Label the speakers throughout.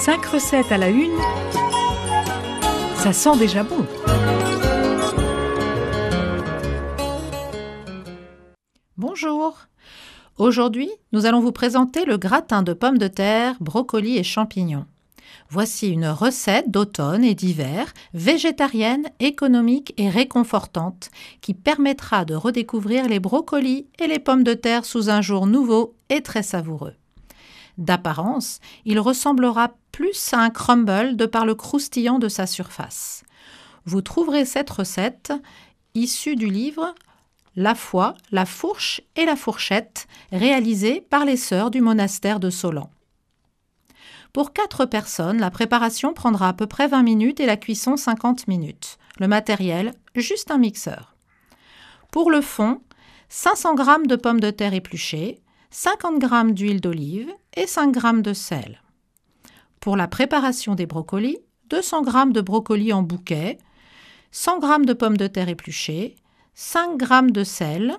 Speaker 1: 5 recettes à la une, ça sent déjà bon.
Speaker 2: Bonjour. Aujourd'hui, nous allons vous présenter le gratin de pommes de terre, brocolis et champignons. Voici une recette d'automne et d'hiver, végétarienne, économique et réconfortante, qui permettra de redécouvrir les brocolis et les pommes de terre sous un jour nouveau et très savoureux. D'apparence, il ressemblera plus à un crumble de par le croustillant de sa surface. Vous trouverez cette recette issue du livre La foi, la fourche et la fourchette, réalisé par les sœurs du monastère de Solan. Pour 4 personnes, la préparation prendra à peu près 20 minutes et la cuisson 50 minutes. Le matériel, juste un mixeur. Pour le fond, 500 g de pommes de terre épluchées, 50 g d'huile d'olive et 5 g de sel. Pour la préparation des brocolis, 200 g de brocolis en bouquet, 100 g de pommes de terre épluchées, 5 g de sel,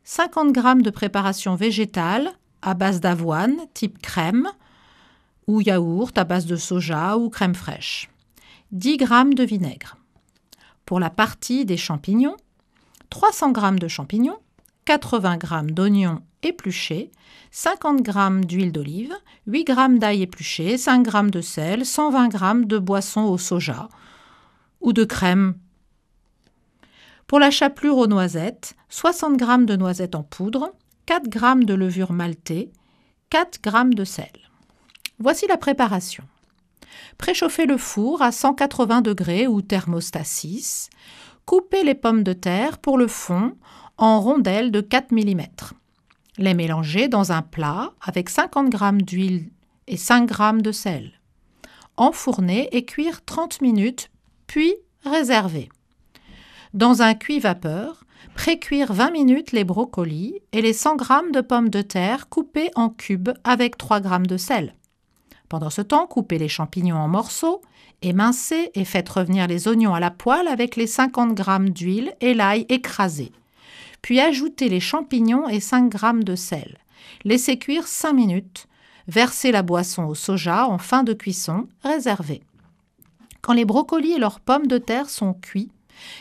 Speaker 2: 50 g de préparation végétale à base d'avoine type crème ou yaourt à base de soja ou crème fraîche, 10 g de vinaigre. Pour la partie des champignons, 300 g de champignons, 80 g d'oignons épluchés, 50 g d'huile d'olive, 8 g d'ail épluché, 5 g de sel, 120 g de boisson au soja ou de crème. Pour la chapelure aux noisettes, 60 g de noisettes en poudre, 4 g de levure maltée, 4 g de sel. Voici la préparation. Préchauffez le four à 180 degrés ou thermostat 6. Coupez les pommes de terre pour le fond en rondelles de 4 mm. Les mélangez dans un plat avec 50 g d'huile et 5 g de sel. Enfourner et cuire 30 minutes, puis réserver. Dans un cuit-vapeur, précuire 20 minutes les brocolis et les 100 g de pommes de terre coupées en cubes avec 3 g de sel. Pendant ce temps, coupez les champignons en morceaux, émincez et faites revenir les oignons à la poêle avec les 50 g d'huile et l'ail écrasé. Puis ajoutez les champignons et 5 g de sel. Laissez cuire 5 minutes. Versez la boisson au soja en fin de cuisson, réservez. Quand les brocolis et leurs pommes de terre sont cuits,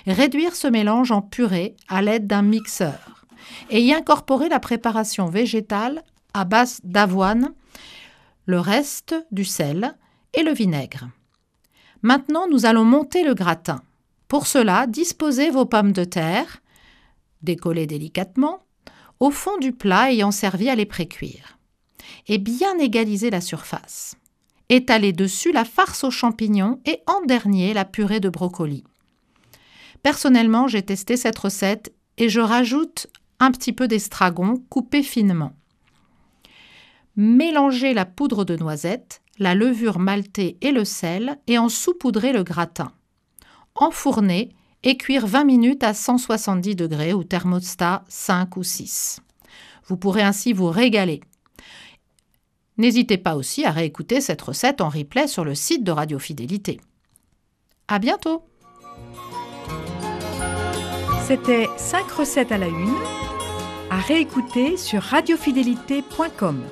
Speaker 2: réduire ce mélange en purée à l'aide d'un mixeur et y incorporer la préparation végétale à base d'avoine, le reste du sel et le vinaigre. Maintenant, nous allons monter le gratin. Pour cela, disposez vos pommes de terre, décollez délicatement, au fond du plat ayant servi à les précuire. Et bien égaliser la surface. Étalez dessus la farce aux champignons et en dernier la purée de brocoli. Personnellement, j'ai testé cette recette et je rajoute un petit peu d'estragon coupé finement. Mélangez la poudre de noisette, la levure maltée et le sel et en saupoudrez le gratin. Enfournez et cuire 20 minutes à 170 degrés ou thermostat 5 ou 6. Vous pourrez ainsi vous régaler. N'hésitez pas aussi à réécouter cette recette en replay sur le site de Radio Fidélité. À bientôt!
Speaker 1: C'était 5 recettes à la une, à réécouter sur radiofidélité.com.